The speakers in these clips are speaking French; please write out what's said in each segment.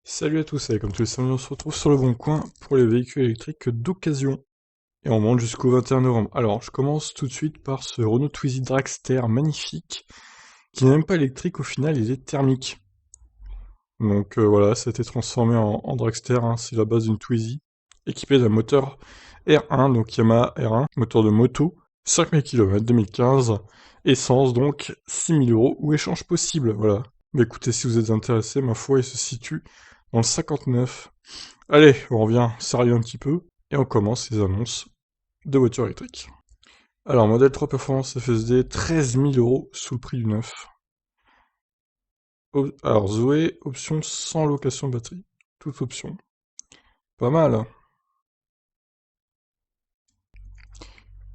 Salut à tous, et comme tous les samedis, on se retrouve sur le Bon Coin pour les véhicules électriques d'occasion. Et on monte jusqu'au 21 novembre. Alors, je commence tout de suite par ce Renault Twizy Dragster magnifique, qui n'est même pas électrique, au final, il est thermique. Donc voilà, ça a été transformé en Dragster, hein, c'est la base d'une Twizy, équipée d'un moteur R1, donc Yamaha R1, moteur de moto, 5000 km 2015, essence donc 6000 € ou échange possible, voilà. Mais écoutez, si vous êtes intéressé, ma foi, il se situe dans le 59. Allez, on revient sérieux un petit peu, et on commence les annonces de voitures électriques. Alors, modèle 3 Performance FSD, 13 000 € sous le prix du neuf. Alors, Zoé, option sans location de batterie. Toute option. Pas mal.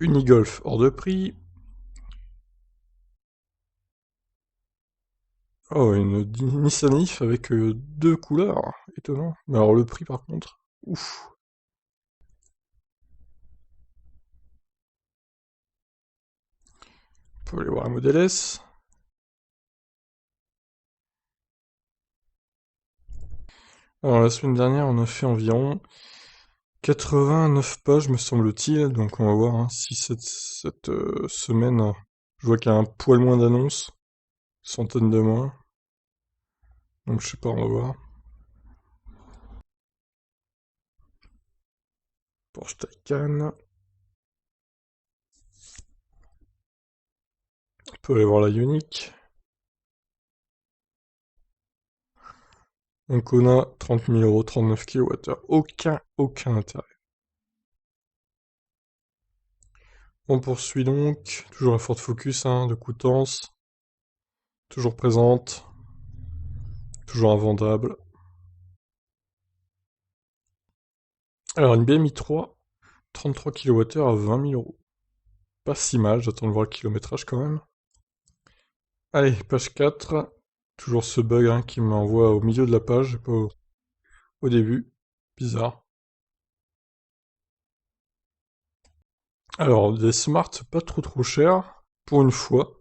Unigolf, hors de prix. Oh, une Nissan Leaf avec deux couleurs. Étonnant. Mais alors, le prix, par contre. Ouf. On peut aller voir un modèle S. Alors, la semaine dernière, on a fait environ 89 pages, me semble-t-il. Donc, on va voir hein, si cette semaine, je vois qu'il y a un poil moins d'annonces. Centaines de moins. Donc, je sais pas, on va voir. Porsche Taycan. On peut aller voir la Ioniq. Donc on a 30 000 €, 39 kWh. Aucun intérêt. On poursuit donc. Toujours la Ford Focus hein, de Coutances. Toujours présente. Toujours invendable. Alors une BMI 3, 33 kWh à 20 000 €. Pas si mal, j'attends de voir le kilométrage quand même. Allez, page 4. Toujours ce bug hein, qui m'envoie au milieu de la page, pas au début. Bizarre. Alors, des Smart pas trop chers, pour une fois.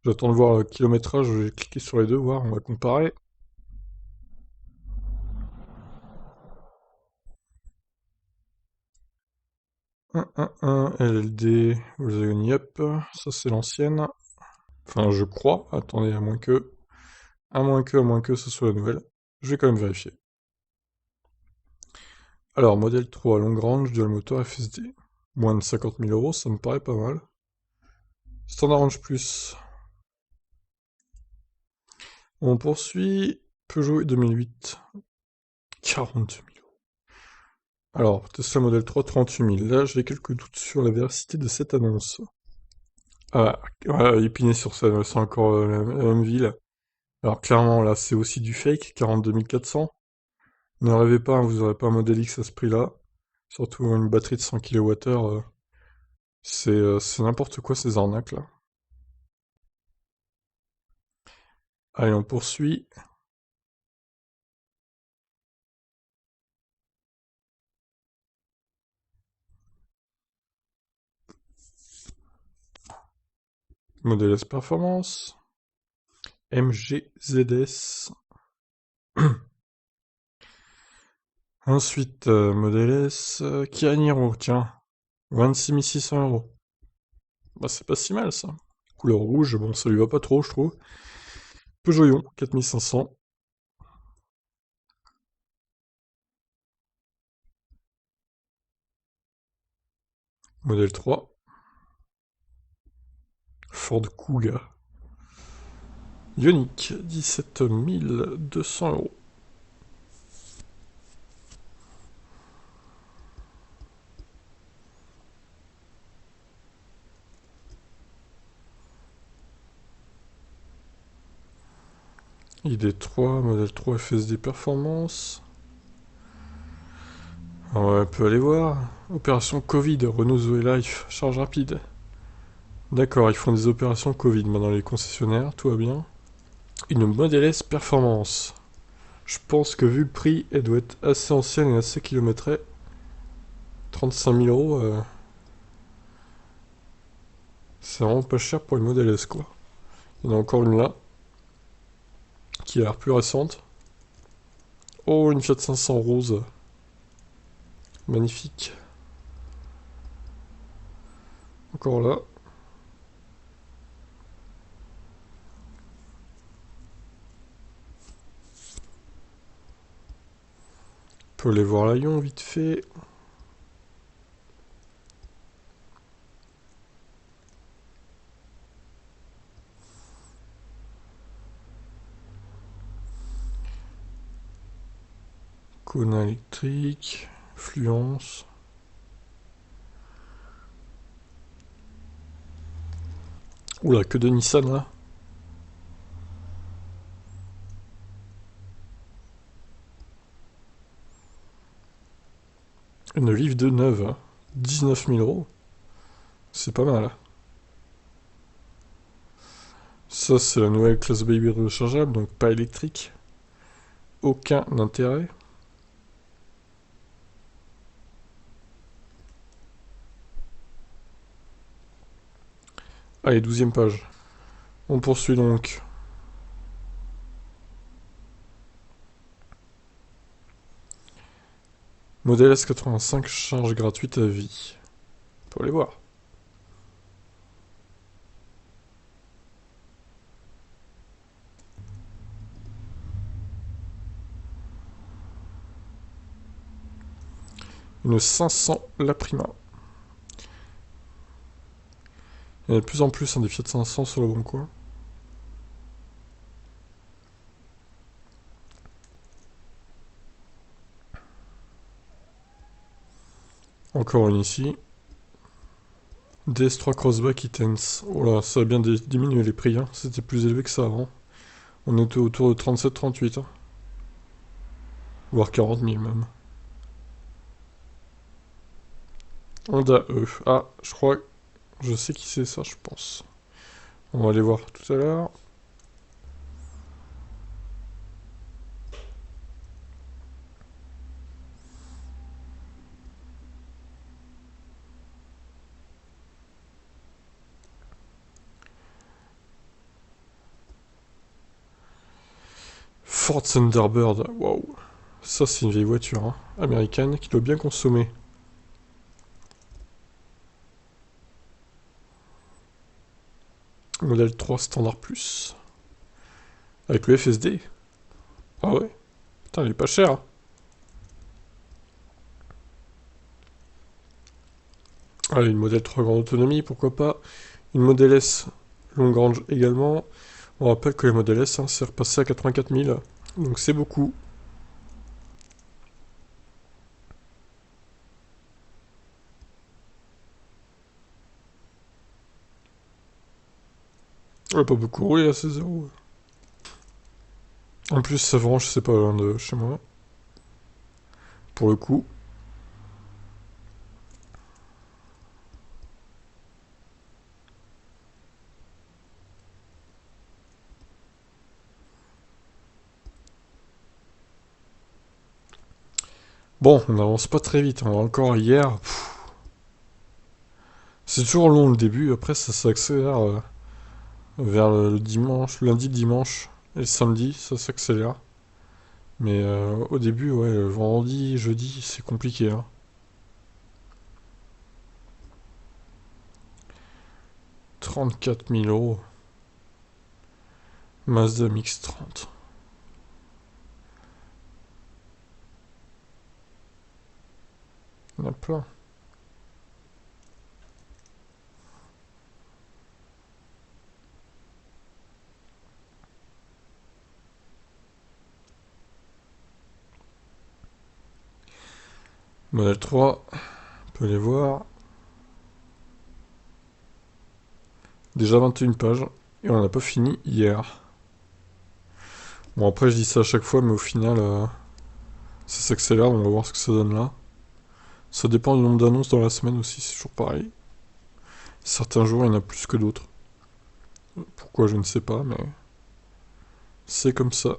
J'attends de voir le kilométrage, je vais cliquer sur les deux, voir, on va comparer. Un LLD, Volkswagen Yep, ça c'est l'ancienne. Enfin, je crois, attendez, à moins que ce soit la nouvelle. Je vais quand même vérifier. Alors, modèle 3, long range, dual moteur FSD. Moins de 50 000 €, ça me paraît pas mal. Standard Range Plus. On poursuit. Peugeot 2008. 42 000 €. Alors, Tesla Model 3, 38 000. Là, j'ai quelques doutes sur la véracité de cette annonce. Ah, ouais, Épinay-sur-Seine, c'est encore la même ville. Alors, clairement, là, c'est aussi du fake, 42 400. Ne rêvez pas, hein, vous n'aurez pas un Model X à ce prix-là. Surtout une batterie de 100 kWh, c'est n'importe quoi ces arnaques là. Allez, on poursuit. Model S Performance. MGZS. Ensuite, Model S. Kia Niro, tiens. 26 600 €. Bah, c'est pas si mal ça. Couleur rouge, bon, ça lui va pas trop, je trouve. Peugeot 4500. Modèle 3. Ford Kuga. Ioniq, 17 200 €. ID3, modèle 3 FSD Performance. On peut aller voir. Opération Covid, Renault Zoe Life, charge rapide. D'accord, ils font des opérations Covid maintenant les concessionnaires, tout va bien. Une Model S Performance. Je pense que vu le prix, elle doit être assez ancienne et assez kilométrée. 35 000 €, c'est vraiment pas cher pour une Model S quoi. Il y en a encore une là, qui a l'air plus récente. Oh, une Fiat 500 rose. Magnifique. Encore là. On peut aller voir Lyon vite fait. Kona électrique. Fluence. Oula, que de Nissan là. Une Leaf de neuve. 19 000 euros. C'est pas mal. Ça, c'est la nouvelle classe Baby rechargeable, donc pas électrique. Aucun intérêt. Allez, 12e page. On poursuit donc. Modèle S85, charge gratuite à vie. On peut aller voir. Une 500 La Prima. Il y en a de plus en plus des Fiat 500 sur le bon coin. Encore une ici. DS3 Crossback Itens. Oh là, ça a bien diminué les prix. Hein. C'était plus élevé que ça avant. On était autour de 37-38. Hein. Voire 40 000 même. Honda E. Ah, je crois. Je sais qui c'est ça, je pense. On va aller voir tout à l'heure. Ford Thunderbird. Waouh. Ça, c'est une vieille voiture hein, américaine qui doit bien consommer. Modèle 3 Standard Plus. Avec le FSD. Ah ouais. Putain, il est pas cher. Hein. Allez, une modèle 3 grande autonomie, pourquoi pas. Une modèle S longue range également. On rappelle que les modèles S, hein, c'est repassé à 84 000. Donc c'est beaucoup. Ouais, pas beaucoup roulé à ces 0. En plus, Savranche, c'est pas loin de chez moi. Pour le coup. Bon, on n'avance pas très vite. On a encore hier. C'est toujours long le début. Après, ça s'accélère vers le dimanche, lundi, dimanche et le samedi. Ça s'accélère. Mais au début, ouais, vendredi, jeudi, c'est compliqué. Hein. 34 000 euros. Mazda MX-30. Il y en a plein. Modèle 3, on peut les voir. Déjà 21 pages. Et on n'a pas fini hier. Bon, après, je dis ça à chaque fois, mais au final, ça s'accélère. On va voir ce que ça donne là. Ça dépend du nombre d'annonces dans la semaine aussi, c'est toujours pareil. Certains jours, il y en a plus que d'autres. Pourquoi, je ne sais pas, mais c'est comme ça.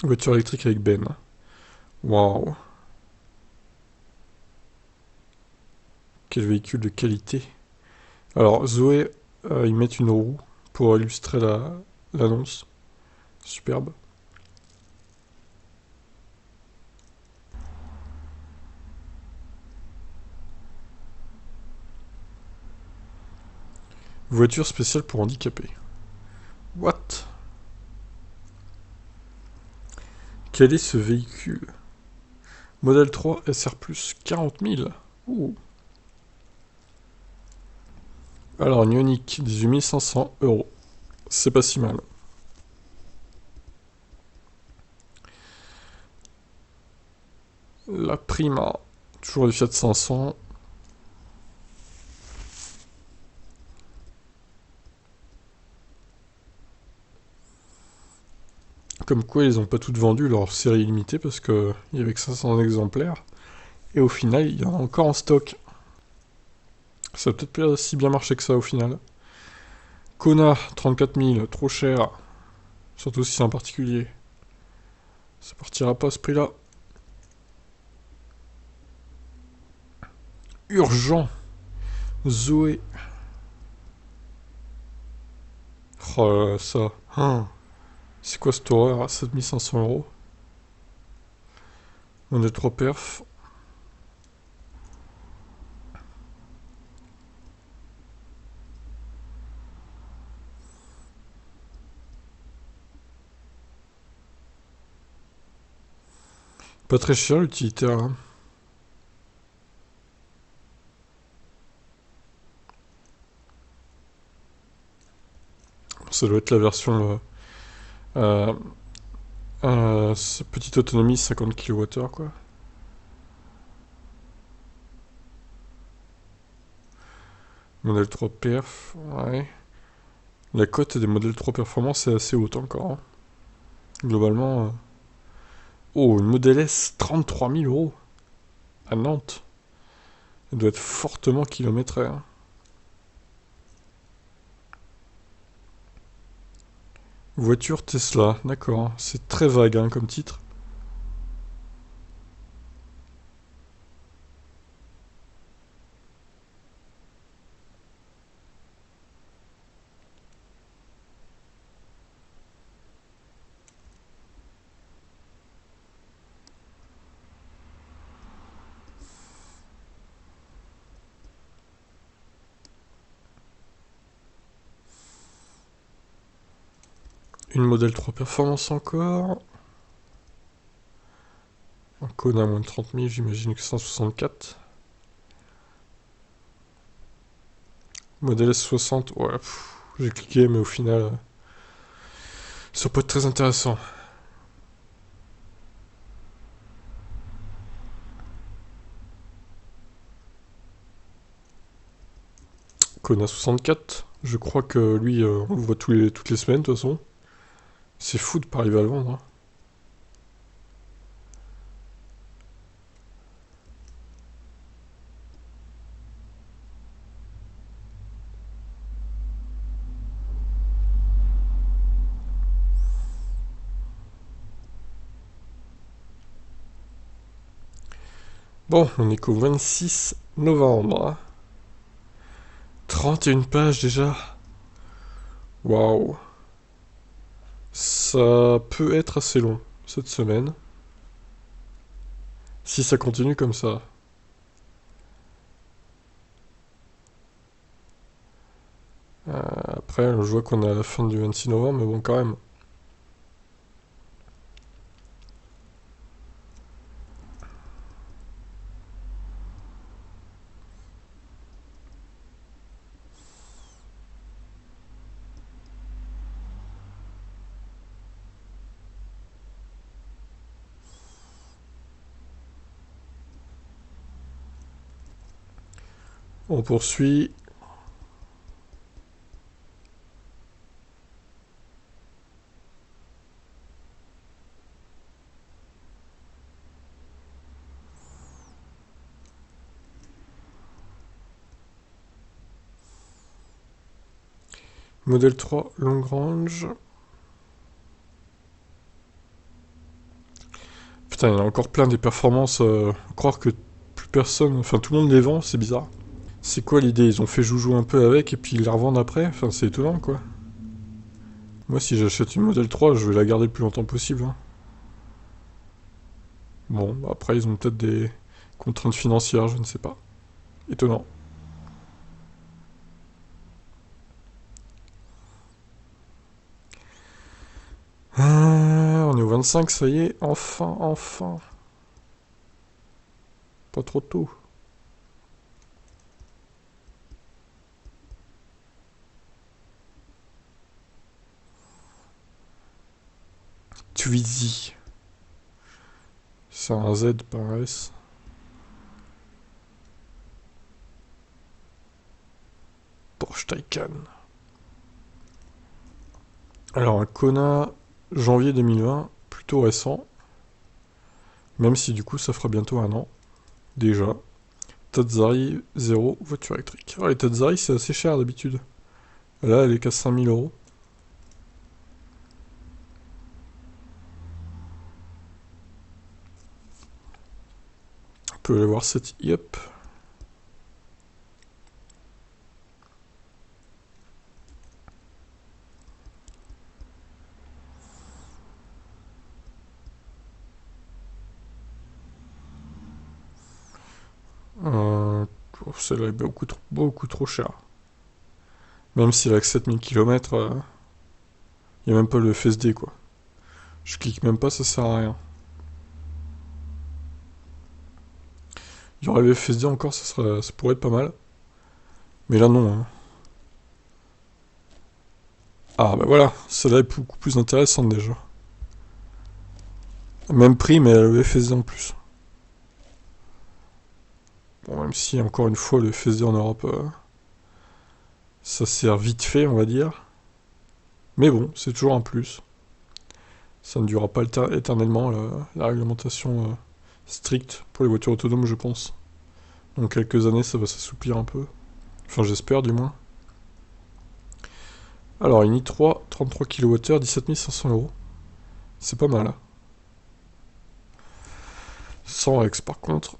Voiture électrique avec Ben. Waouh. Quel véhicule de qualité. Alors, Zoé, ils mettent une roue pour illustrer l'annonce. Superbe. Voiture spéciale pour handicapés. What? Quel est ce véhicule? Modèle 3 SR+, 40 000. Ouh. Alors, une Ioniq, 18 500 euros. C'est pas si mal. La Prima, toujours le Fiat 500. Comme quoi, ils ont pas toutes vendu leur série limitée parce qu'il y avait que 500 exemplaires. Et au final, il y en a encore en stock. Ça va peut-être pas si bien marché que ça au final. Kona, 34 000, trop cher. Surtout si c'est un particulier. Ça partira pas à ce prix-là. Urgent. Zoé. Oh là là, ça. Hein. C'est quoi cette horreur à 7500 euros? On est 3 perfs. Pas très cher l'utilitaire. Hein. Ça doit être la version petite autonomie 50 kWh quoi. Modèle 3 perf, ouais. La cote des modèles 3 performance est assez haute encore. Hein. Globalement. Oh, une Model S, 33 000 euros. À Nantes. Elle doit être fortement kilométrée. Hein. Voiture Tesla, d'accord. C'est très vague hein, comme titre. Une modèle 3 performance encore. Un Kona à moins de 30 000, j'imagine que 164. Modèle S60, ouais, j'ai cliqué, mais au final, ça peut être très intéressant. Kona 64, je crois que lui, on le voit toutes les semaines de toute façon. C'est fou de pas arriver à le vendre. Hein. Bon, on est qu'au 26 novembre. 31 pages déjà. Waouh. Ça peut être assez long cette semaine. Si ça continue comme ça. Après, je vois qu'on est à la fin du 26 novembre, mais bon, quand même. On poursuit. Modèle 3, long range. Putain, il y en a encore plein des performances. Croire que plus personne, enfin tout le monde les vend, c'est bizarre. C'est quoi l'idée? Ils ont fait joujou un peu avec et puis ils la revendent après? Enfin, c'est étonnant, quoi. Moi, si j'achète une Model 3, je vais la garder le plus longtemps possible, hein. Bon, bah après, ils ont peut-être des contraintes financières, je ne sais pas. Étonnant. On est au 25, ça y est. Enfin, enfin. Pas trop tôt. Twizy. C'est un Z par un S. Porsche Taycan. Alors, un Kona, janvier 2020, plutôt récent. Même si du coup, ça fera bientôt un an. Déjà. Tazari 0, voiture électrique. Ah, les Tazari, c'est assez cher d'habitude. Là, elle est qu'à 5 000 euros. On peut aller voir cette Yep. Euh, Celle-là est beaucoup trop chère. Même si elle a que 7 000 km, il n'y a même pas le FSD, quoi. Je clique même pas, ça sert à rien. Il y aurait le FSD encore, ça pourrait être pas mal. Mais là, non, hein. Ah, bah voilà, celle-là est beaucoup plus intéressante déjà. Même prix, mais elle a le FSD en plus. Bon, même si, encore une fois, le FSD en Europe, ça sert vite fait, on va dire. Mais bon, c'est toujours un plus. Ça ne durera pas éternellement, la réglementation stricte pour les voitures autonomes, je pense. Dans quelques années, ça va s'assouplir un peu. Enfin, j'espère du moins. Alors, une i3, 33 kWh, 17 500 euros. C'est pas mal. Sans Rex, par contre.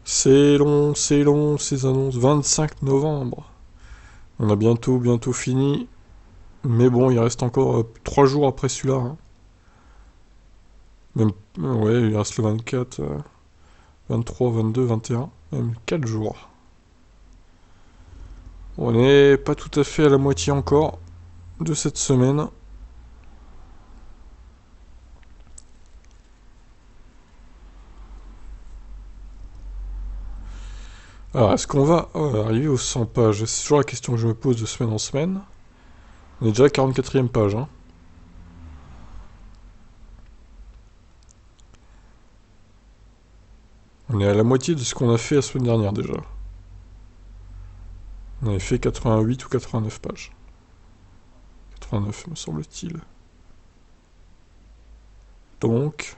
C'est long, ces annonces. 25 novembre. On a bientôt fini. Mais bon, il reste encore 3 jours après celui-là, hein. Même, ouais, il reste le 24, 23, 22, 21. Même 4 jours. On n'est pas tout à fait à la moitié encore de cette semaine. Alors, est-ce qu'on va arriver aux 100 pages? C'est toujours la question que je me pose de semaine en semaine. On est déjà à la 44e page, hein. On est à la moitié de ce qu'on a fait la semaine dernière déjà. On avait fait 88 ou 89 pages. 89, me semble-t-il. Donc,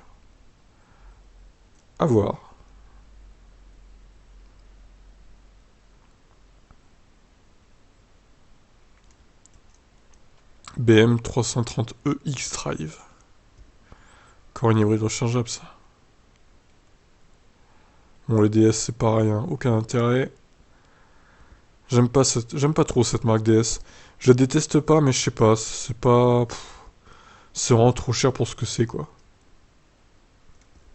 à voir. BM 330e X-Drive. Encore une hybride rechargeable, ça. Bon, les DS, c'est pareil, hein. Aucun intérêt. J'aime pas trop cette marque DS. Je la déteste pas, mais je sais pas, c'est pas... C'est vraiment trop cher pour ce que c'est, quoi.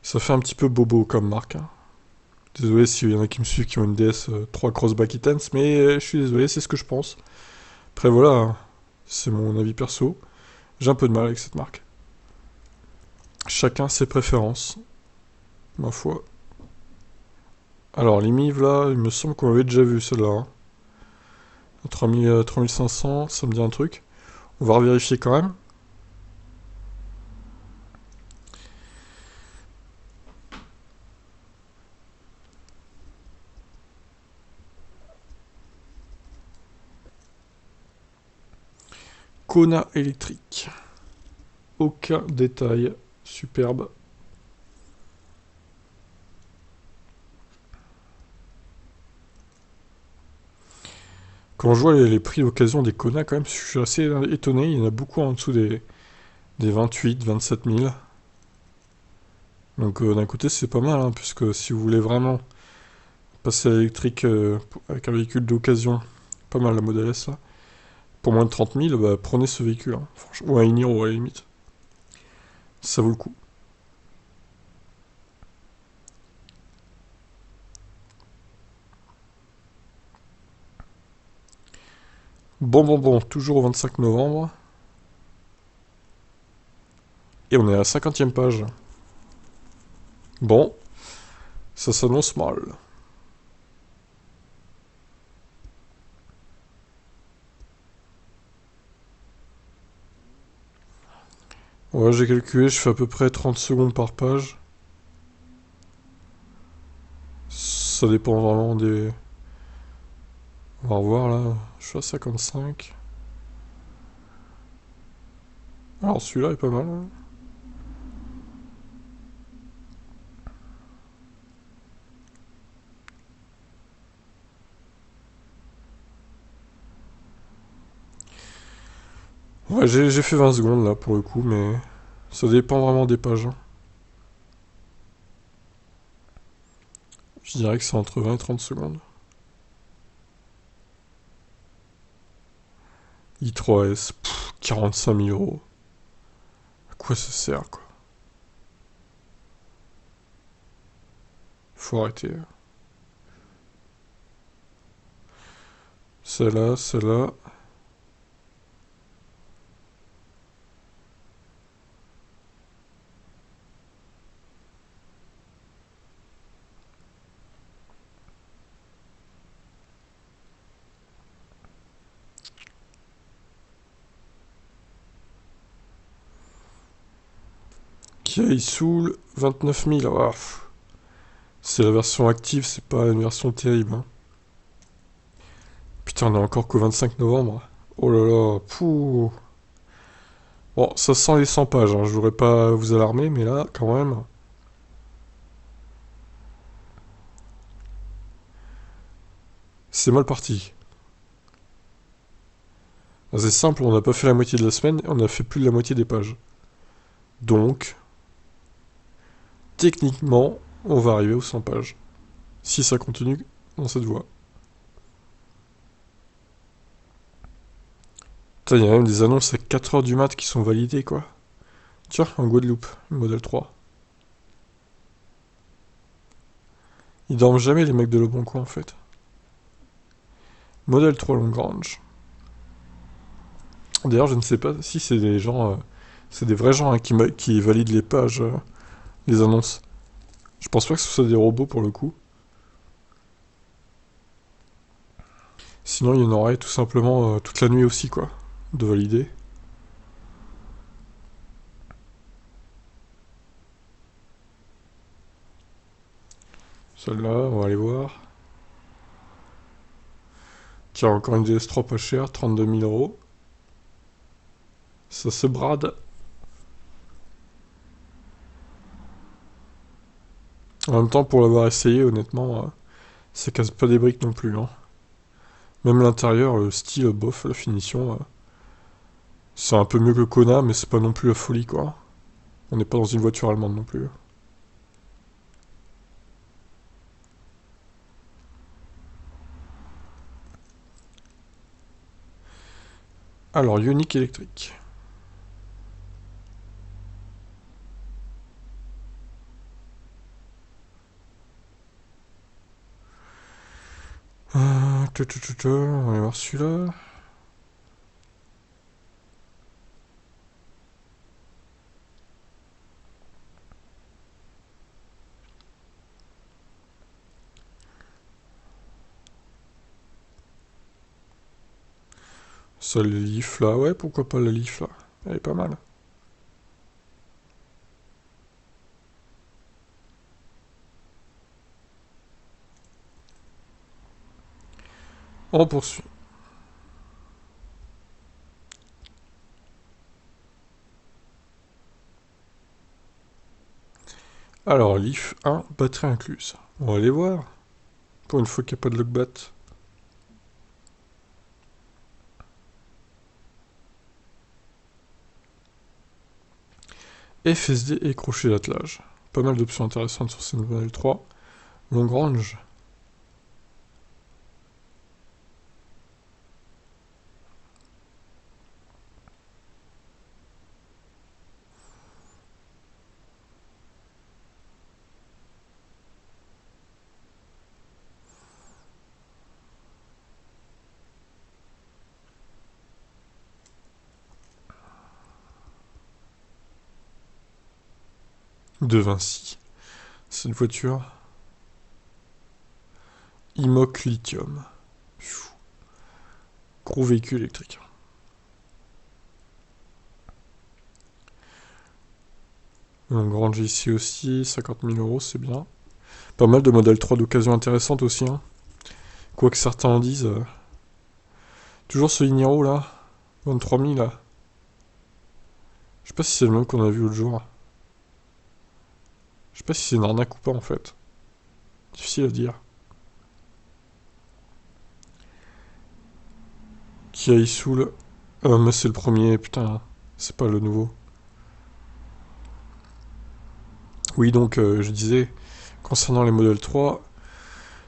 Ça fait un petit peu bobo comme marque, hein. Désolé s'il y en a qui me suivent qui ont une DS 3 Crossback Intense, mais je suis désolé, c'est ce que je pense. Après voilà, hein, c'est mon avis perso. J'ai un peu de mal avec cette marque. Chacun ses préférences, ma foi. Alors les Miv là, il me semble qu'on avait déjà vu celle-là, hein. 3000, 3500, ça me dit un truc. On va revérifier quand même. Kona électrique. Aucun détail. Superbe. Quand je vois les prix d'occasion des Kona, quand même, je suis assez étonné. Il y en a beaucoup en dessous des 28, 27 000. Donc d'un côté, c'est pas mal, hein, puisque si vous voulez vraiment passer à l'électrique avec un véhicule d'occasion, pas mal la Model S là, pour moins de 30 000, bah, prenez ce véhicule, hein, franchement, ou un Iniro à la limite. Ça vaut le coup. Bon, toujours au 25 novembre. Et on est à la 50e page. Bon, ça s'annonce mal. Ouais, j'ai calculé, je fais à peu près 30 secondes par page. Ça dépend vraiment des... On va revoir là, je suis à 55. Alors celui-là est pas mal, hein. Ouais, j'ai fait 20 secondes là pour le coup, mais ça dépend vraiment des pages, hein. Je dirais que c'est entre 20 et 30 secondes. i3S, 45 000 euros. À quoi ça sert, quoi? Faut arrêter. Celle-là, celle-là. Kia Soul, 29 000. Ah, c'est la version active, c'est pas une version terrible, hein. Putain, on est encore qu'au 25 novembre. Oh là là, pouh. Bon, ça sent les 100 pages, hein. Je voudrais pas vous alarmer, mais là, quand même. C'est mal parti. Ah, c'est simple, on n'a pas fait la moitié de la semaine, et on a fait plus de la moitié des pages. Donc, techniquement, on va arriver aux 100 pages. Si ça continue dans cette voie. Putain, il y a même des annonces à 4 heures du mat qui sont validées, quoi. Tiens, en Guadeloupe, modèle 3. Ils dorment jamais, les mecs de Leboncoin, en fait. Modèle 3 Longrange. D'ailleurs, je ne sais pas si c'est des gens... c'est des vrais gens, hein, qui valident les pages, les annonces. Je pense pas que ce soit des robots, pour le coup. Sinon, il y en aurait tout simplement toute la nuit aussi, quoi, de valider. Celle-là, on va aller voir. Tiens, encore une DS3 pas chère, 32 000 euros. Ça se brade. En même temps, pour l'avoir essayé, honnêtement, ça casse pas des briques non plus, hein. Même l'intérieur, le style, bof, la finition, c'est un peu mieux que Kona, mais c'est pas non plus la folie, quoi. On n'est pas dans une voiture allemande non plus. Alors, Ioniq électrique. On va voir celui-là. Ça, le Leaf là, ouais, pourquoi pas le Leaf là. Elle est pas mal. On poursuit. Alors, Leaf 1, batterie incluse. On va aller voir. Pour une fois qu'il n'y a pas de logbat. FSD et crochet d'attelage. Pas mal d'options intéressantes sur cette modèle 3. Long range. De Vinci. Cette voiture. Imoc Lithium. Gros véhicule électrique. Long range ici aussi, 50 000 euros, c'est bien. Pas mal de modèles 3 d'occasion intéressantes aussi. Hein. Quoi que certains en disent. Toujours ce Niro là. 23 000 là. Je sais pas si c'est le même qu'on a vu l'autre jour. Je sais pas si c'est une arnaque ou pas en fait. Difficile à dire. Kia Isoul. Mais c'est le premier, putain. C'est pas le nouveau. Oui, donc je disais, concernant les modèles 3,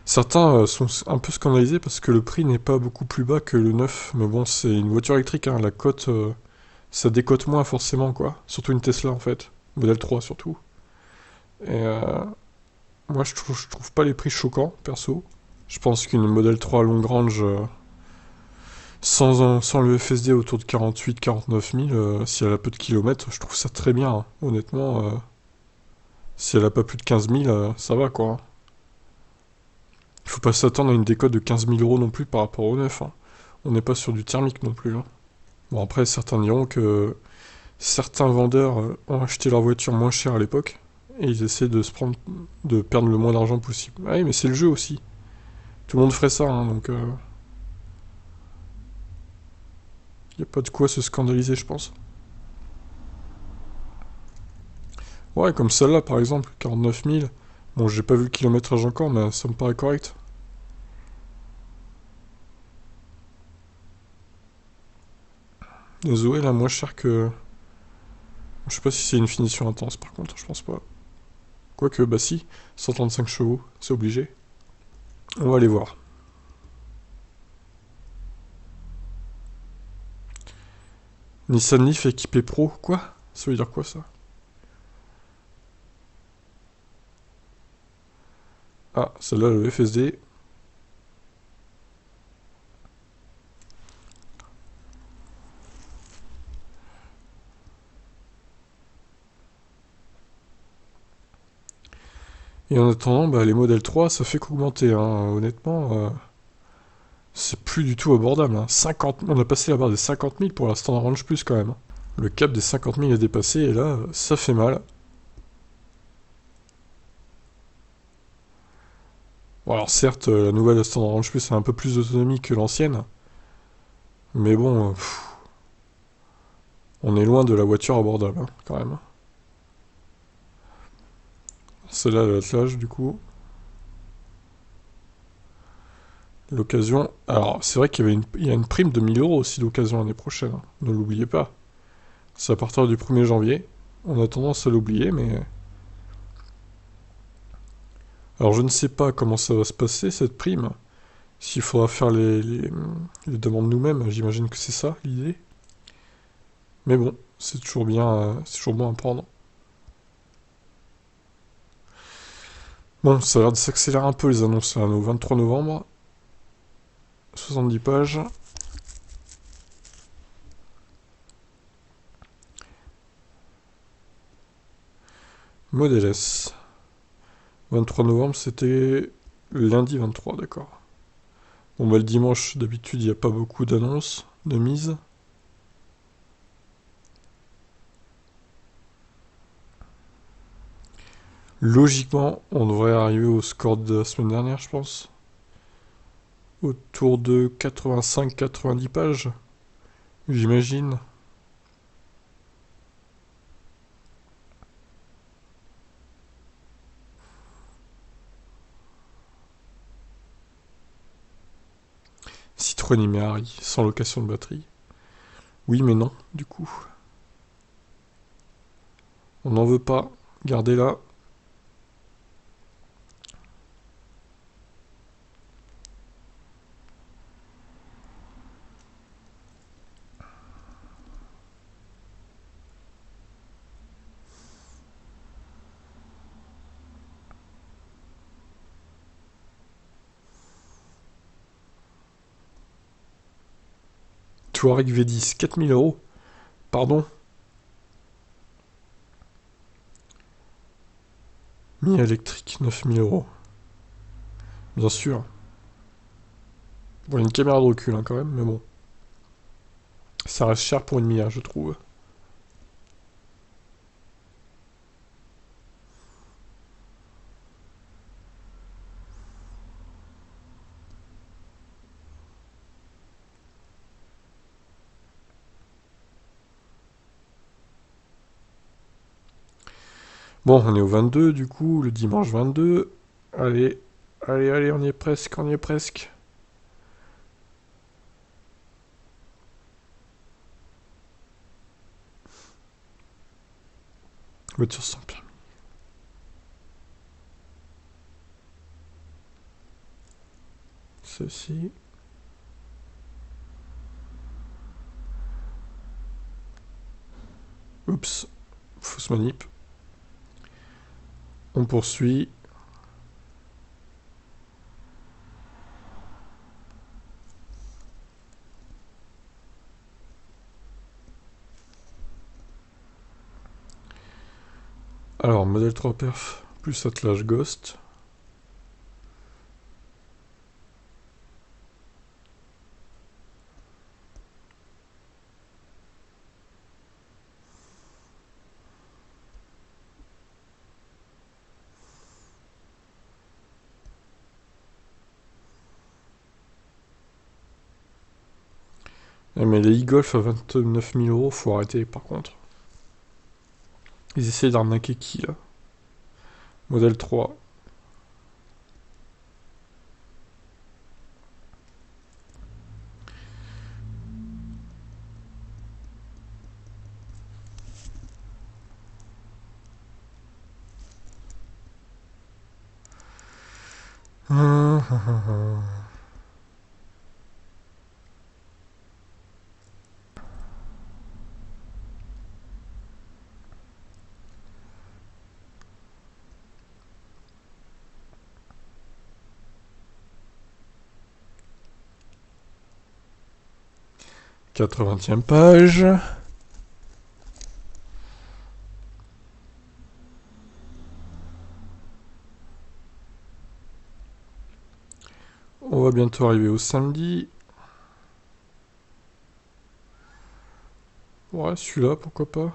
certains sont un peu scandalisés parce que le prix n'est pas beaucoup plus bas que le 9. Mais bon, c'est une voiture électrique, hein, la cote, ça décote moins forcément, quoi. Surtout une Tesla, en fait. Modèle 3, surtout. Et moi, je trouve pas les prix choquants, perso. Je pense qu'une modèle 3 long range, sans le FSD autour de 48-49 000, si elle a peu de kilomètres, je trouve ça très bien, hein. Honnêtement, si elle a pas plus de 15 000, ça va, quoi. Il faut pas s'attendre à une décote de 15 000 euros non plus par rapport au neuf. Hein. On n'est pas sur du thermique non plus. Hein. Bon, après, certains diront que certains vendeurs ont acheté leur voiture moins chère à l'époque et ils essaient de perdre le moins d'argent possible. Ah oui, mais c'est le jeu aussi. Tout le monde ferait ça, hein, donc il n'y a pas de quoi se scandaliser, je pense. Ouais, comme celle-là, par exemple, 49 000. Bon, j'ai pas vu le kilométrage encore, mais ça me paraît correct. Zoé, là, moins cher que... Je sais pas si c'est une finition intense, par contre, je pense pas. Quoique, bah si, 135 chevaux, c'est obligé. On va aller voir. Nissan Leaf équipé pro, quoi? Ça veut dire quoi ça? Ah, celle-là, le FSD. Et en attendant, bah, les modèles 3, ça fait qu'augmenter, hein. Honnêtement, c'est plus du tout abordable. Hein. 50... On a passé la barre des 50 000 pour la Standard Range Plus quand même. Le cap des 50 000 est dépassé et là, ça fait mal. Bon, alors certes, la nouvelle Standard Range Plus a un peu plus d'autonomie que l'ancienne, mais bon, on est loin de la voiture abordable, hein, quand même. Celle-là, l'attelage, du coup. L'occasion. Alors, c'est vrai qu'il y a une prime de 1000 euros aussi d'occasion l'année prochaine. Hein. Ne l'oubliez pas. C'est à partir du 1er janvier. On a tendance à l'oublier, mais... Alors, je ne sais pas comment ça va se passer, cette prime. S'il faudra faire les demandes nous-mêmes, j'imagine que c'est ça, l'idée. Mais bon, c'est toujours bon à prendre. Bon, ça a l'air de s'accélérer un peu, les annonces, là, au 23 novembre. 70 pages. Model S. 23 novembre, c'était lundi 23, d'accord. Bon, bah le dimanche, d'habitude, il n'y a pas beaucoup d'annonces, de mise. Logiquement, on devrait arriver au score de la semaine dernière, je pense. Autour de 85-90 pages, j'imagine. Citroën Imeari, sans location de batterie. Oui, mais non, du coup. On n'en veut pas. Gardez-la. Touareg V10, 4000 euros. Pardon. Mia électrique, 9000 euros. Bien sûr. Bon, il y a une caméra de recul hein, quand même, mais bon. Ça reste cher pour une Mia, je trouve. Bon, on est au 22 du coup, le dimanche 22. Allez, allez, on y est presque, on y est presque. Voiture sans permis. Ceci. Oups, fausse manip. On poursuit. Alors, modèle 3 perf plus attelage Ghost. Ah, mais les e-golf à 29 000 euros, faut arrêter par contre. Ils essaient d'arnaquer qui là? Modèle 3. Hum, hum, hum, hum. 80e page. On va bientôt arriver au samedi. Ouais, celui-là, pourquoi pas.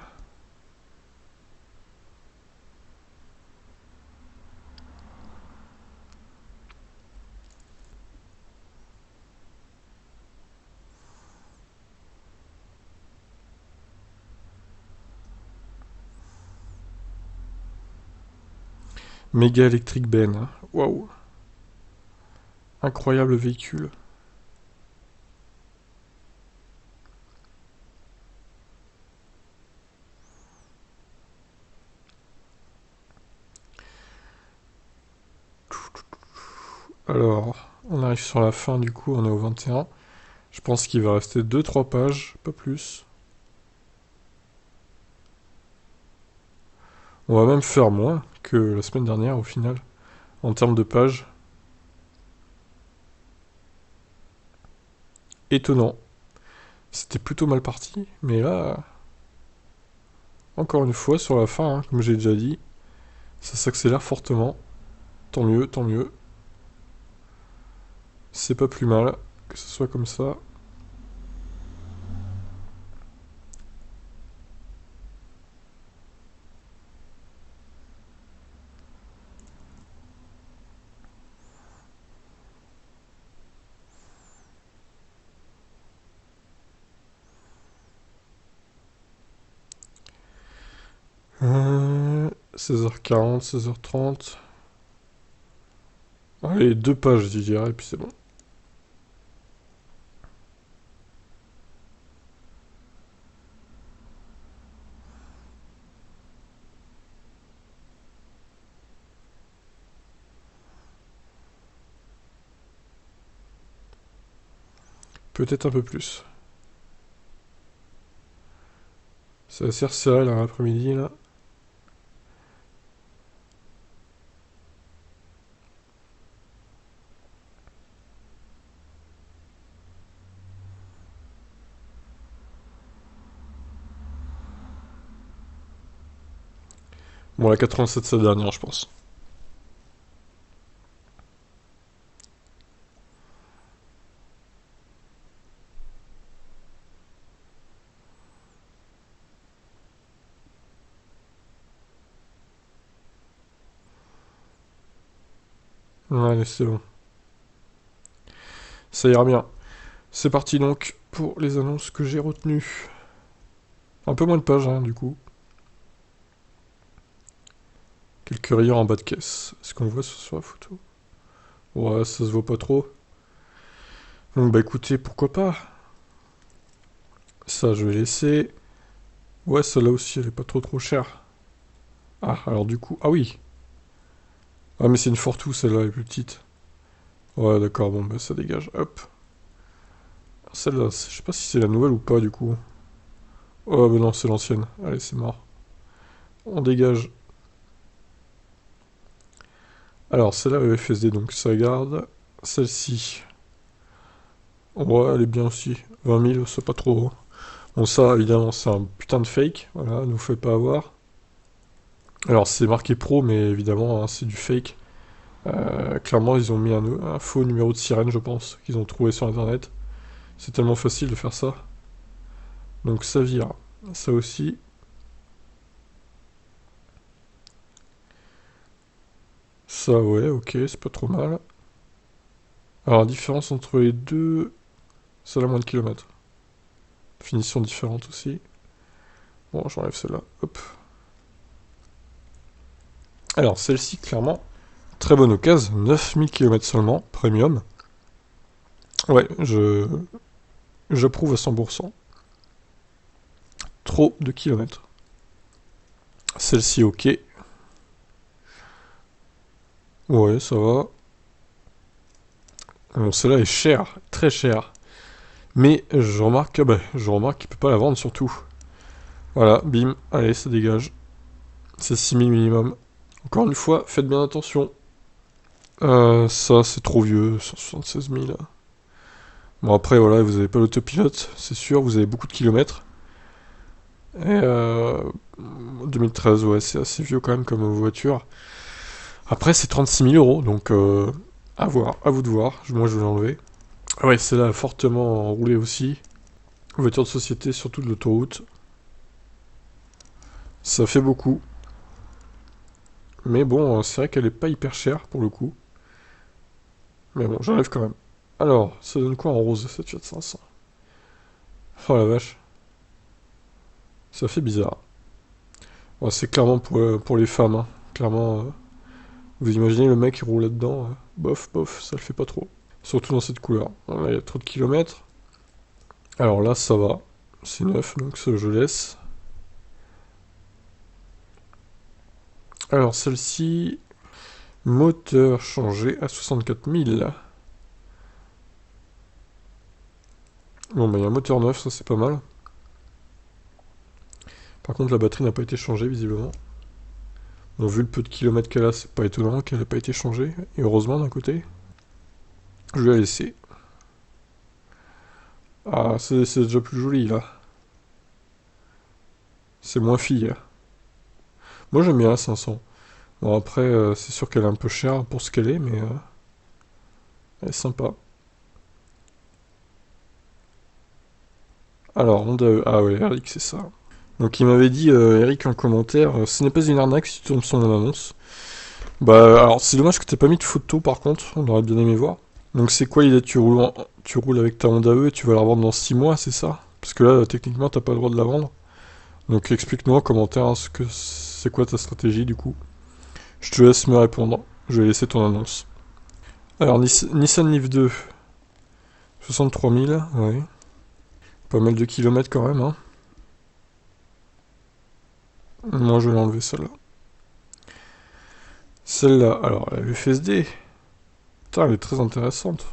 Méga électrique Ben. Hein. Waouh. Incroyable véhicule. Alors, on arrive sur la fin du coup, on est au 21. Je pense qu'il va rester 2-3 pages, pas plus. On va même faire moins que la semaine dernière au final, en termes de pages. Étonnant. C'était plutôt mal parti, mais là, encore une fois, sur la fin, hein, comme j'ai déjà dit, ça s'accélère fortement. Tant mieux, tant mieux. C'est pas plus mal que ce soit comme ça. Euh, 16h40, 16h30. Allez, 2 pages, je dirais, et puis c'est bon. Peut-être un peu plus. C'est assez resserré là, l'après-midi, là. Bon, la 87, c'est la dernière, je pense. Ouais, allez, c'est bon. Ça ira bien. C'est parti donc pour les annonces que j'ai retenues. Un peu moins de pages, hein, du coup. Quelques rayures en bas de caisse. Est-ce qu'on voit ça sur la photo? Ouais, ça se voit pas trop. Donc bah écoutez, pourquoi pas. Ça, je vais laisser. Ouais, celle-là aussi, elle est pas trop chère. Ah, alors du coup... Ah oui. Ah, mais c'est une Fortou, celle-là, elle est plus petite. Ouais, d'accord, bon, bah ça dégage. Hop. Celle-là, je sais pas si c'est la nouvelle ou pas, du coup. Oh, bah non, c'est l'ancienne. Allez, c'est mort. On dégage. Alors, celle-là, FSD, donc ça garde. Celle-ci. Ouais, elle est bien aussi. 20 000, c'est pas trop. Bon, ça, évidemment, c'est un putain de fake. Voilà, nous fait pas avoir. Alors, c'est marqué pro, mais évidemment, hein, c'est du fake. Clairement, ils ont mis un faux numéro de sirène, je pense, qu'ils ont trouvé sur internet. C'est tellement facile de faire ça. Donc, ça vire. Ça aussi. Ça, ouais, ok, c'est pas trop mal. Alors, la différence entre les deux, c'est la moins de kilomètres. Finition différente aussi. Bon, j'enlève celle-là. Hop. Alors, celle-ci, clairement, très bonne occasion. 9000 km seulement, premium. Ouais, j'approuve à 100%. Trop de kilomètres. Celle-ci, ok. Ouais, ça va. Bon, celle-là est chère, très chère. Mais je remarque qu'il peut pas la vendre surtout. Voilà, bim, allez, ça dégage. C'est 6000 minimum. Encore une fois, faites bien attention. Ça, c'est trop vieux, 176 000. Bon, après, voilà, vous avez pas l'autopilote, c'est sûr, vous avez beaucoup de kilomètres. Et 2013, ouais, c'est assez vieux quand même comme voiture. Après, c'est 36 000 euros, donc à voir, à vous de voir. Moi, je vais l'enlever. Ah ouais, celle-là a fortement roulé aussi. Voiture de société, surtout de l'autoroute. Ça fait beaucoup. Mais bon, c'est vrai qu'elle est pas hyper chère pour le coup. Mais bon, j'enlève quand même. Alors, ça donne quoi en rose cette Fiat 500? Oh la vache, ça fait bizarre. Ouais, c'est clairement pour les femmes, hein. Clairement, vous imaginez le mec qui roule là-dedans, bof, bof, ça le fait pas trop. Surtout dans cette couleur. Là, il y a trop de kilomètres. Alors là, ça va. C'est neuf, donc ça, je laisse. Alors celle-ci, moteur changé à 64 000. Bon, bah il y a un moteur neuf, ça c'est pas mal. Par contre, la batterie n'a pas été changée, visiblement. Bon, vu le peu de kilomètres qu'elle a, c'est pas étonnant qu'elle n'ait pas été changée. Et heureusement, d'un côté. Je vais la laisser. Ah, c'est déjà plus joli, là. C'est moins fille. Moi, j'aime bien la 500. Bon, après, c'est sûr qu'elle est un peu chère pour ce qu'elle est, mais elle est sympa. Alors, Honda E. Ah ouais, Eric, c'est ça. Donc, il m'avait dit, Eric, en commentaire, ce n'est pas une arnaque si tu tombes sur mon annonce. Bah, alors, c'est dommage que t'aies pas mis de photo, par contre. On aurait bien aimé voir. Donc, c'est quoi l'idée? Tu roules avec ta Honda E et tu vas la revendre dans 6 mois, c'est ça? Parce que là, techniquement, t'as pas le droit de la vendre. Donc, explique-nous en commentaire hein, c'est quoi ta stratégie, du coup. Je te laisse me répondre. Je vais laisser ton annonce. Alors, Nissan Leaf 2, 63 000, ouais. Pas mal de kilomètres quand même, hein. Moi, je vais l'enlever celle-là. Celle-là, alors, la FSD. Putain, elle est très intéressante.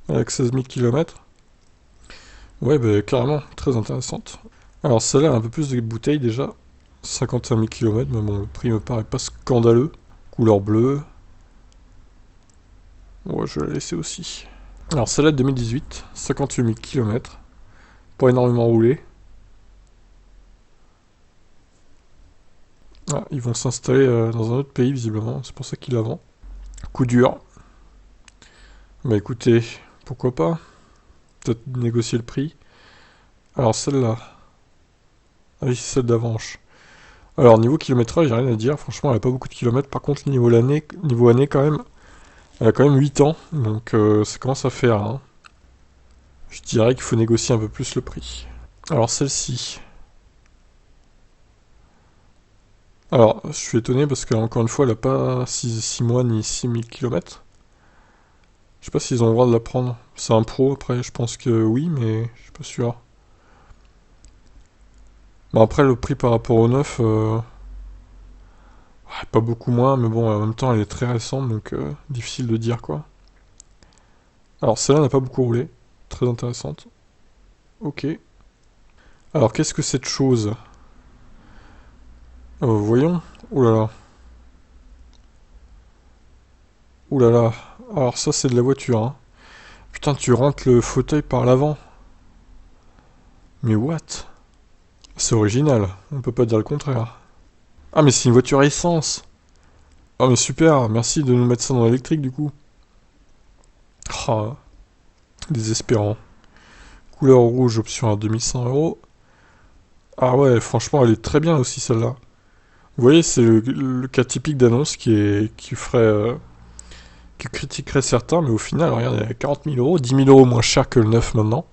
Avec 16 000 kilomètres. Ouais, bah carrément, très intéressante. Alors celle-là a un peu plus de bouteilles déjà. 51 000 km, mais bon, le prix me paraît pas scandaleux. Couleur bleue. Ouais, je vais la laisser aussi. Alors celle-là de 2018, 58 000 km. Pas énormément roulé. Ah, ils vont s'installer dans un autre pays visiblement, c'est pour ça qu'ils la vendent. Coup dur. Bah écoutez, pourquoi pas. Peut-être négocier le prix. Alors celle-là. Ah oui, c'est celle d'Avanche. Alors niveau kilométrage, j'ai rien à dire. Franchement, elle a pas beaucoup de kilomètres. Par contre, niveau année quand même, elle a quand même 8 ans. Donc ça commence à faire. Hein. Je dirais qu'il faut négocier un peu plus le prix. Alors celle-ci. Alors, je suis étonné parce qu'encore une fois, elle a pas 6 mois ni 6000 km. Je sais pas s'ils ont le droit de la prendre. C'est un pro, après, je pense que oui, mais je suis pas sûr. Bon, après, le prix par rapport au neuf, ouais, pas beaucoup moins, mais bon, en même temps, elle est très récente, donc difficile de dire quoi. Alors, celle-là n'a pas beaucoup roulé. Très intéressante. Ok. Alors, qu'est-ce que cette chose? Voyons. Ouh là là. Ouh là là. Alors, ça, c'est de la voiture, hein. Putain, tu rentres le fauteuil par l'avant. Mais what? C'est original, on peut pas dire le contraire. Ah, mais c'est une voiture à essence! Ah, mais super, merci de nous mettre ça dans l'électrique du coup. Ah, désespérant. Couleur rouge, option à 2100 €. Ah ouais, franchement, elle est très bien aussi celle-là. Vous voyez, c'est le cas typique d'annonce qui ferait, qui critiquerait certains, mais au final, regardez, elle a 40 000 euros, 10 000 euros moins cher que le neuf maintenant.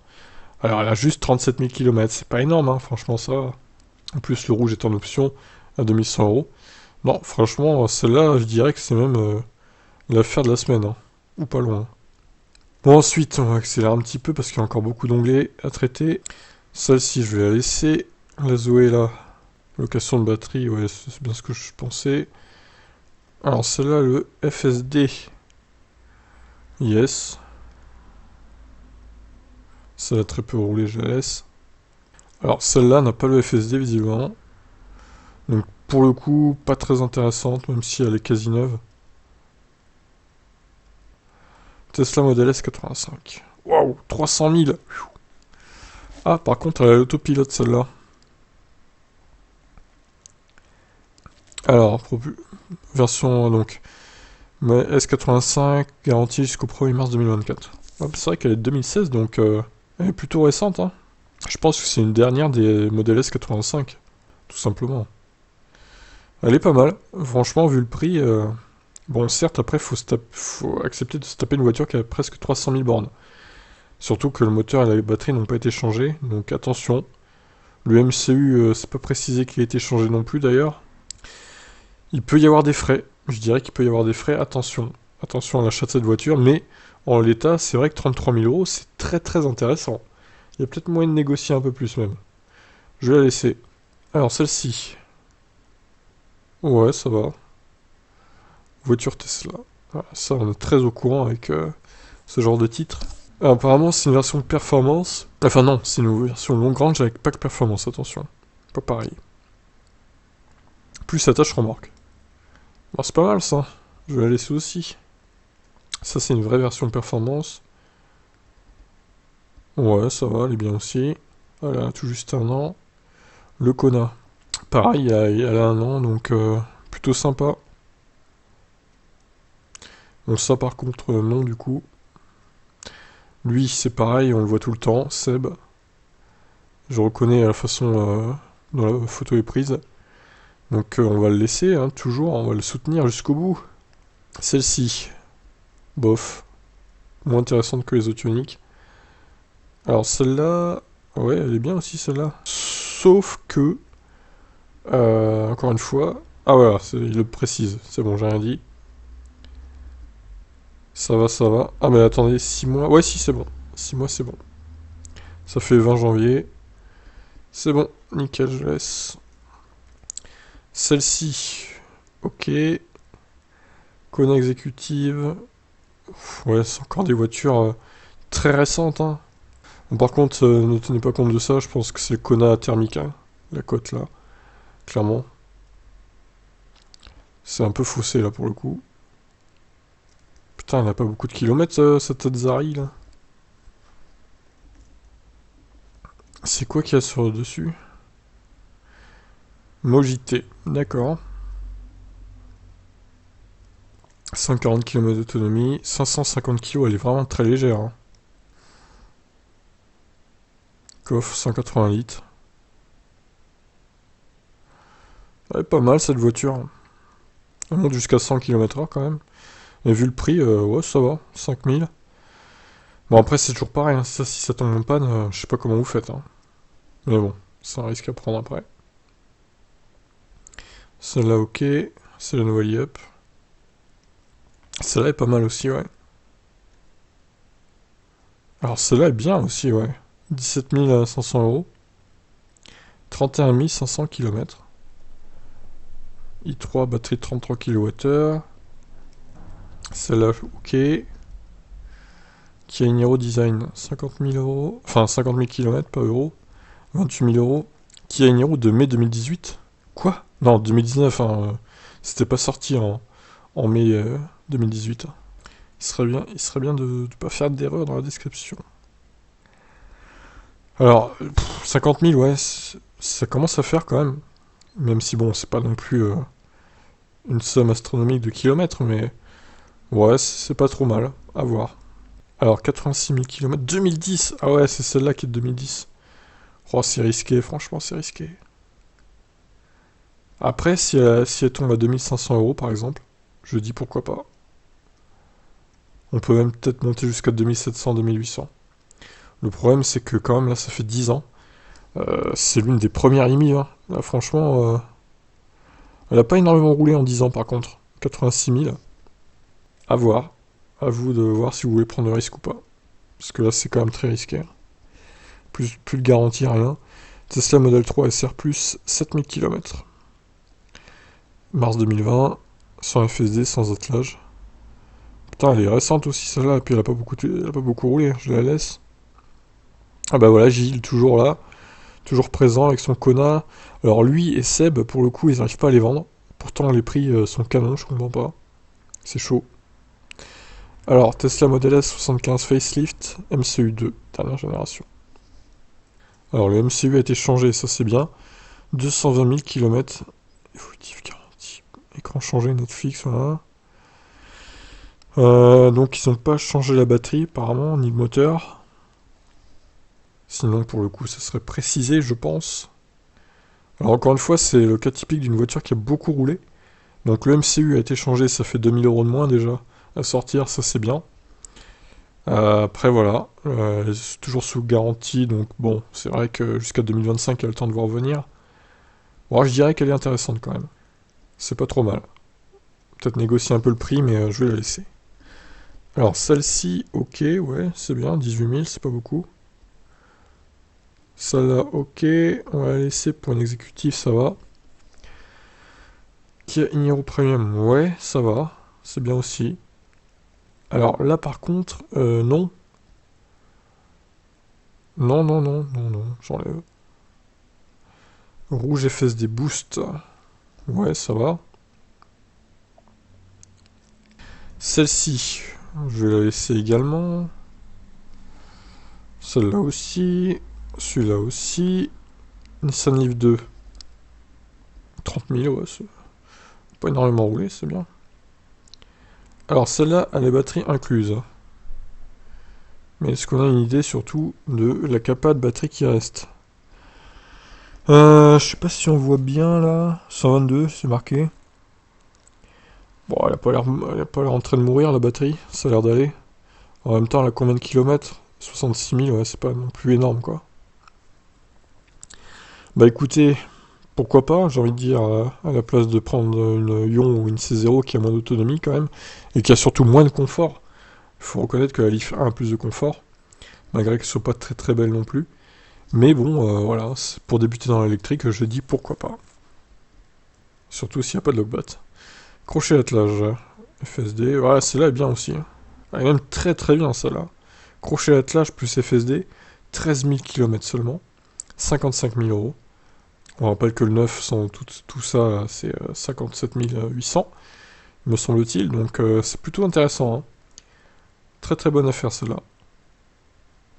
Alors, elle a juste 37 000 km, c'est pas énorme, hein, franchement, ça. En plus, le rouge est en option à 2100 €. Non, franchement, celle-là, je dirais que c'est même l'affaire de la semaine, hein. Ou pas loin. Bon, ensuite, on va accélérer un petit peu parce qu'il y a encore beaucoup d'onglets à traiter. Celle-ci, je vais la laisser. La Zoé, là, location de batterie, ouais, c'est bien ce que je pensais. Alors, celle-là, le FSD. Yes. Ça a très peu roulé, je la laisse. Alors, celle-là n'a pas le FSD, visiblement. Donc, pour le coup, pas très intéressante, même si elle est quasi neuve. Tesla Model S 85. Waouh, 300 000. Ah, par contre, elle a l'autopilote, celle-là. Alors, version donc mais S85 garantie jusqu'au 1er mars 2024. Hop, c'est vrai qu'elle est de 2016 donc elle est plutôt récente. Hein. Je pense que c'est une dernière des modèles S85, tout simplement. Elle est pas mal, franchement, vu le prix. Bon, certes, après, faut accepter de se taper une voiture qui a presque 300 000 bornes. Surtout que le moteur et la batterie n'ont pas été changés, donc attention. Le MCU, c'est pas précisé qu'il a été changé non plus d'ailleurs. Il peut y avoir des frais. Je dirais qu'il peut y avoir des frais. Attention. Attention à l'achat de cette voiture. Mais en l'état, c'est vrai que 33 000 euros, c'est très très intéressant. Il y a peut-être moyen de négocier un peu plus même. Je vais la laisser. Alors celle-ci. Ouais, ça va. Voiture Tesla. Voilà, ça, on est très au courant avec ce genre de titre. Alors, apparemment, c'est une version performance. Enfin non, c'est une version long range avec pack performance. Attention. Pas pareil. Plus attache remorque. Bon, c'est pas mal ça. Je vais la laisser aussi. Ça, c'est une vraie version performance. Ouais, ça va, elle est bien aussi. Voilà, tout juste un an. Le Kona. Pareil, elle a un an, donc plutôt sympa. Bon, ça par contre, non, du coup. Lui, c'est pareil, on le voit tout le temps. Seb. Je reconnais la façon dont la photo est prise. Donc on va le laisser, hein, toujours, on va le soutenir jusqu'au bout. Celle-ci, bof. Moins intéressante que les autres Ioniq. Alors celle-là, ouais, elle est bien aussi celle-là. Sauf que, encore une fois, ah voilà, il le précise, c'est bon, j'ai rien dit. Ça va, ça va. Ah mais attendez, 6 mois, ouais si c'est bon. 6 mois c'est bon. Ça fait 20 janvier. C'est bon, nickel, je laisse. Celle-ci, ok. Kona exécutive. Ouais, c'est encore des voitures très récentes, hein. Bon, par contre, ne tenez pas compte de ça, je pense que c'est le Kona thermique, hein, la côte là, clairement. C'est un peu faussé là pour le coup. Putain, elle a pas beaucoup de kilomètres cette Zari là. C'est quoi qu'il y a sur le dessus? Mogité, d'accord. 140 km d'autonomie, 550 kg, elle est vraiment très légère, hein. Coffre, 180 litres. Elle est pas mal cette voiture. Elle monte jusqu'à 100 km/h quand même. Et vu le prix, ouais, ça va, 5000. Bon, après, c'est toujours pareil, hein, ça, si ça tombe en panne, je sais pas comment vous faites, hein. Mais bon, c'est un risque à prendre après. Celle-là, ok. C'est la nouvelle Yup. Celle-là est pas mal aussi, ouais. Alors, celle-là est bien aussi, ouais. 17 500 euros. 31 500 km. i3, batterie de 33 kWh. Celle-là, ok. Kia Niro Design, 50 000 euros. Enfin, 50 000 km, pas euros. 28 000 euros. Kia Niro de mai 2018. Quoi? Non, 2019, hein. C'était pas sorti en mai 2018. Il serait bien de ne pas faire d'erreur dans la description. Alors, 50 000, ouais, ça commence à faire quand même. Même si, bon, c'est pas non plus une somme astronomique de kilomètres, mais ouais, c'est pas trop mal. À voir. Alors, 86 000 km. 2010! Ah ouais, c'est celle-là qui est de 2010. Oh, c'est risqué, franchement, c'est risqué. Après, si elle tombe à 2500 euros, par exemple, je dis pourquoi pas. On peut même peut-être monter jusqu'à 2700, 2800. Le problème, c'est que quand même, là, ça fait 10 ans. C'est l'une des premières IMI, hein. Là, franchement, elle a pas énormément roulé en 10 ans, par contre. 86 000. À voir. À vous de voir si vous voulez prendre le risque ou pas. Parce que là, c'est quand même très risqué. Plus de garantie, rien. Tesla Model 3 SR+, 7000 km. Mars 2020, sans FSD, sans attelage. Putain, elle est récente aussi celle-là, et puis elle a pas beaucoup roulé, je la laisse. Ah bah voilà, Gilles, toujours là, toujours présent avec son Kona. Alors lui et Seb, pour le coup, ils n'arrivent pas à les vendre. Pourtant, les prix sont canons, je comprends pas. C'est chaud. Alors, Tesla Model S 75 facelift, MCU2, dernière génération. Alors, le MCU a été changé, ça c'est bien. 220 000 km. Évolutif garantie. Écran changé, Netflix, voilà. Donc, ils n'ont pas changé la batterie, apparemment, ni le moteur. Sinon, pour le coup, ça serait précisé, je pense. Alors, encore une fois, c'est le cas typique d'une voiture qui a beaucoup roulé. Donc, le MCU a été changé, ça fait 2000 euros de moins déjà. À sortir, ça c'est bien. Après, voilà. C'est toujours sous garantie, donc bon, c'est vrai que jusqu'à 2025, elle a le temps de voir venir. Bon, je dirais qu'elle est intéressante quand même. C'est pas trop mal. Peut-être négocier un peu le prix, mais je vais la laisser. Alors, celle-ci, ok, ouais, c'est bien. 18 000, c'est pas beaucoup. Celle-là, ok. On va la laisser pour une exécutive, ça va. Kia Niro Premium, ouais, ça va. C'est bien aussi. Alors là, par contre, non. Non, non, non, non, non, j'enlève. Rouge FSD Boost. Ouais, ça va. Celle-ci, je vais la laisser également. Celle-là aussi. Celui-là aussi. Nissan Leaf 2. 30 000, ouais, c'est pas énormément roulé, c'est bien. Alors celle-là, elle a les batteries incluses. Mais est-ce qu'on a une idée surtout de la capa de batterie qui reste? Je sais pas si on voit bien là. 122, c'est marqué. Bon, elle a pas l'air en train de mourir la batterie, ça a l'air d'aller. En même temps, elle a combien de kilomètres? 66 000, ouais, c'est pas non plus énorme quoi. Bah écoutez, pourquoi pas, j'ai envie de dire, à la place de prendre une Ion ou une C0 qui a moins d'autonomie quand même, et qui a surtout moins de confort. Il faut reconnaître que la Leaf 1 a plus de confort, malgré qu'elle soit pas très très belle non plus. Mais bon, voilà, pour débuter dans l'électrique, je dis pourquoi pas. Surtout s'il n'y a pas de logbat. Crochet attelage, FSD, voilà, celle-là est bien aussi, hein. Elle est même très très bien celle-là. Crochet attelage plus FSD, 13 000 km seulement. 55 000 euros. On rappelle que le neuf, sans tout ça, c'est 57 800, me semble-t-il. Donc c'est plutôt intéressant, hein. Très très bonne affaire celle-là.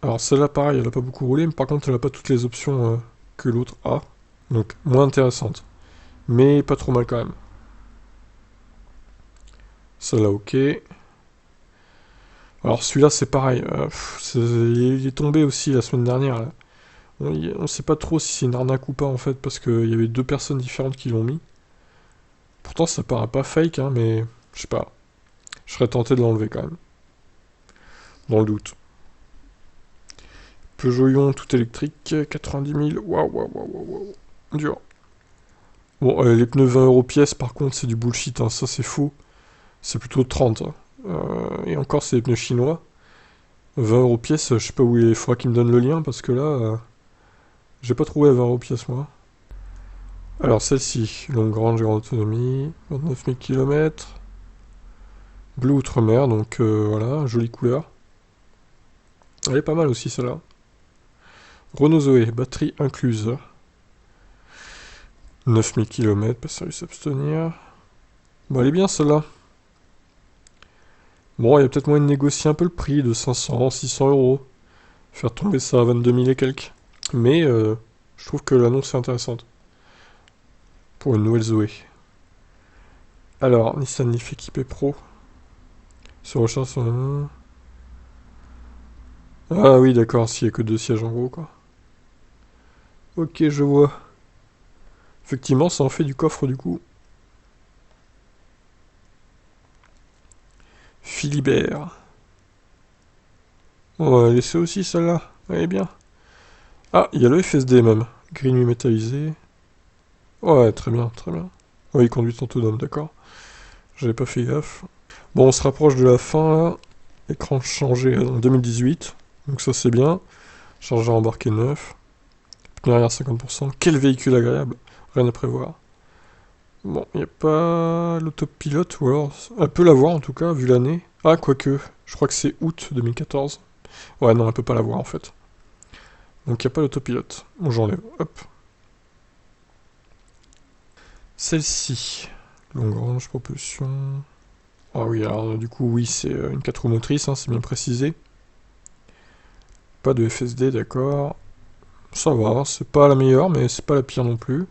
Alors celle-là, pareil, elle a pas beaucoup roulé, mais par contre, elle a pas toutes les options que l'autre a. Donc moins intéressante. Mais pas trop mal quand même. Celle-là, ok. Alors celui-là, c'est pareil. Il est tombé aussi la semaine dernière, là. On sait pas trop si c'est une arnaque ou pas, en fait, parce qu'il y avait deux personnes différentes qui l'ont mis. Pourtant, ça paraît pas fake, hein, mais je sais pas. Je serais tenté de l'enlever quand même. Dans le doute. Peugeot Ion tout électrique, 90 000. Waouh, waouh, waouh, waouh, waouh. Dur. Bon, les pneus 20 euros pièce, par contre, c'est du bullshit, hein. Ça, c'est faux. C'est plutôt 30, hein. Et encore, c'est des pneus chinois. 20 euros pièce, je sais pas où il faudra qu'il me donne le lien, parce que là, j'ai pas trouvé à 20 euros pièce, moi. Alors, celle-ci, longue range, grande autonomie, 29 000 km. Bleu Outre-mer, donc voilà, jolie couleur. Elle est pas mal aussi, celle-là. Renault Zoé, batterie incluse. 9000 km, pas sérieux s'abstenir. Bon, elle est bien celle-là. Bon, il y a peut-être moyen de négocier un peu le prix de 500, 600 euros. Faire tomber ça à 22 000 et quelques. Mais je trouve que l'annonce est intéressante. Pour une nouvelle Zoé. Alors, Nissan Leaf équipé Pro. Se recharge sur... Ah oui, d'accord, s'il n'y a que deux sièges en gros, quoi. Ok, je vois. Effectivement, ça en fait du coffre, du coup. Philibert. On va laisser aussi celle-là. Elle est bien. Ah, il y a le FSD même. Grille métallisé. Ouais, très bien, très bien. Oui, conduite autonome, d'accord. J'avais pas fait gaffe. Bon, on se rapproche de la fin là. Écran changé en 2018. Donc ça c'est bien. Chargeur embarqué neuf. Pneu arrière 50%. Quel véhicule agréable. Rien à prévoir. Bon, il n'y a pas l'autopilote, ou alors... Elle peut l'avoir en tout cas, vu l'année. Ah, quoique. Je crois que c'est août 2014. Ouais, non, elle peut pas l'avoir en fait. Donc il n'y a pas l'autopilote. Bon, j'enlève. Hop. Celle-ci. Longue range, propulsion... Ah oui, alors du coup, oui, c'est une 4 roues motrices, hein, c'est bien précisé. Pas de FSD, d'accord. Ça va, c'est pas la meilleure, mais c'est pas la pire non plus.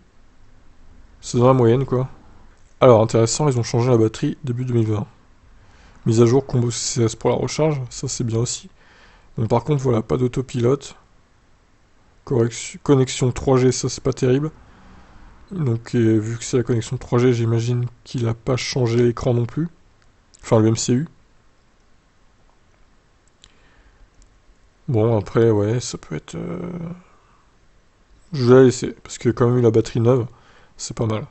C'est dans la moyenne, quoi. Alors, intéressant, ils ont changé la batterie début 2020. Mise à jour combo CCS pour la recharge, ça c'est bien aussi. Bon, par contre, voilà, pas d'autopilote. Connexion 3G, ça c'est pas terrible. Donc, vu que c'est la connexion 3G, j'imagine qu'il a pas changé l'écran non plus. Enfin, le MCU. Bon, après, ouais, ça peut être... Je vais la laisser, parce que quand même eu la batterie neuve, c'est pas mal.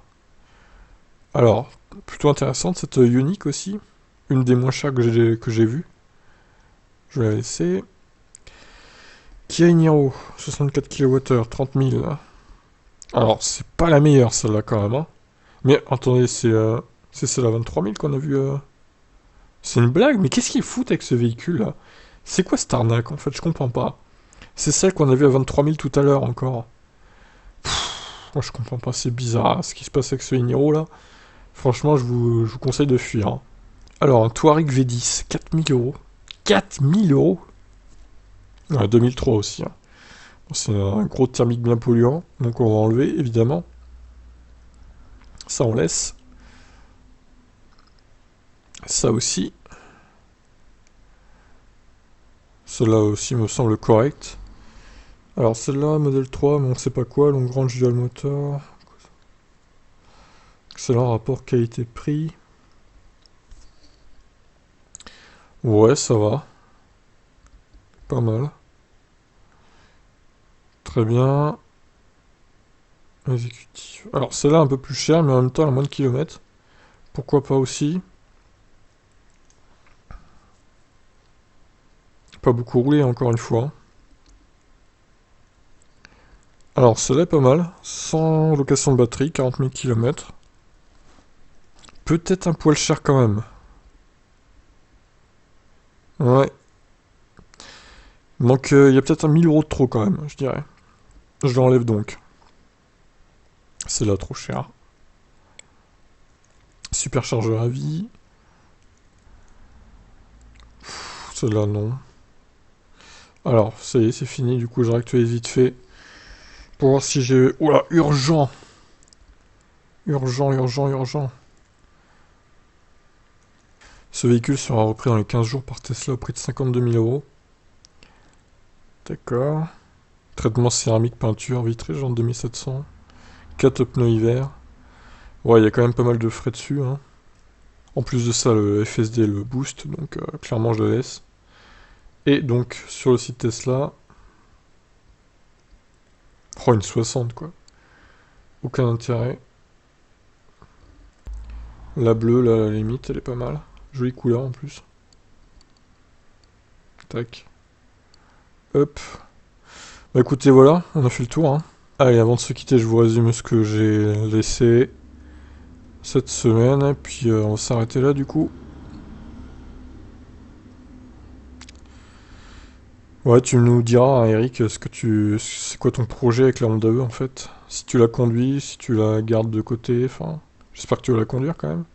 Alors, plutôt intéressante, cette Ioniq aussi. Une des moins chères que j'ai vues. Je vais la laisser. Kia Niro, 64 kWh, 30 000. Alors, c'est pas la meilleure celle-là quand même, hein. Mais attendez, c'est celle à 23 000 qu'on a vu. C'est une blague, mais qu'est-ce qu'ils foutent avec ce véhicule-là? C'est quoi cette arnaque en fait? Je comprends pas. C'est celle qu'on a vue à 23 000 tout à l'heure encore. Moi je comprends pas, c'est bizarre ce qui se passe avec ce Niro là. Franchement, je vous conseille de fuir, hein. Alors, un Touareg V10, 4000 euros. 4000 euros. Ouais, 2003 aussi, hein. Bon, c'est un gros thermique bien polluant, donc on va enlever évidemment. Ça on laisse. Ça aussi. Celle-là aussi me semble correcte. Alors celle-là, modèle 3, mais on sait pas quoi, longue range dual moteur. Excellent rapport qualité-prix. Ouais, ça va. Pas mal. Très bien. Exécutif. Alors celle-là un peu plus chère, mais en même temps elle a moins de kilomètres. Pourquoi pas aussi. Pas beaucoup roulé encore une fois, hein. Alors celle-là est pas mal. Sans location de batterie, 40 000 km. Peut-être un poil cher quand même. Ouais. Donc il y a peut-être un 1000 € de trop quand même, je dirais. Je l'enlève donc. C'est là trop cher. Superchargeur à vie. Celle-là non. Alors, ça y est, c'est fini. Du coup, je réactualise vite fait. Pour voir si j'ai... Oula, urgent. Urgent, urgent, urgent. Ce véhicule sera repris dans les 15 jours par Tesla au prix de 52 000 €. D'accord. Traitement céramique, peinture, vitré, genre 2700. 4 pneus hiver. Ouais, il y a quand même pas mal de frais dessus, hein. En plus de ça, le FSD le boost, donc clairement je le laisse. Et donc, sur le site Tesla... Oh, une 60 quoi. Aucun intérêt. La bleue, là, à la limite, elle est pas mal. Jolie couleur en plus. Tac. Hop. Bah écoutez, voilà, on a fait le tour, hein. Allez, avant de se quitter, je vous résume ce que j'ai laissé cette semaine, et puis on va s'arrêter là du coup. Ouais, tu nous diras, hein, Eric, c'est quoi ton projet avec la Honda E en fait? Si tu la conduis, si tu la gardes de côté, enfin... J'espère que tu vas la conduire quand même.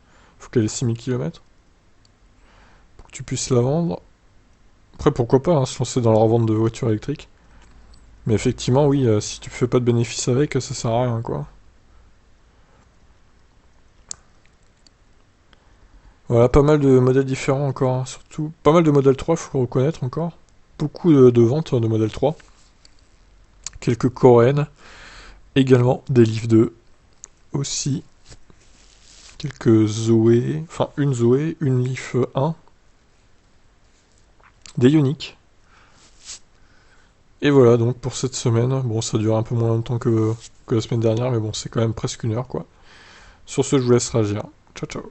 Faut qu'elle ait 6000 km pour que tu puisses la vendre. Après, pourquoi pas, hein, se lancer dans la revente de voitures électriques. Mais effectivement, oui, si tu fais pas de bénéfices avec, ça sert à rien, quoi. Voilà, pas mal de modèles différents encore, hein, surtout pas mal de modèle 3, faut le reconnaître encore. Beaucoup de ventes de modèle 3. Quelques coréennes, également des Leaf 2 aussi. Quelques Zoé, enfin une Zoé, une Leaf 1. Des Ioniq. Et voilà donc pour cette semaine. Bon, ça dure un peu moins longtemps que la semaine dernière, mais bon, c'est quand même presque une heure quoi. Sur ce, je vous laisse réagir. Ciao ciao.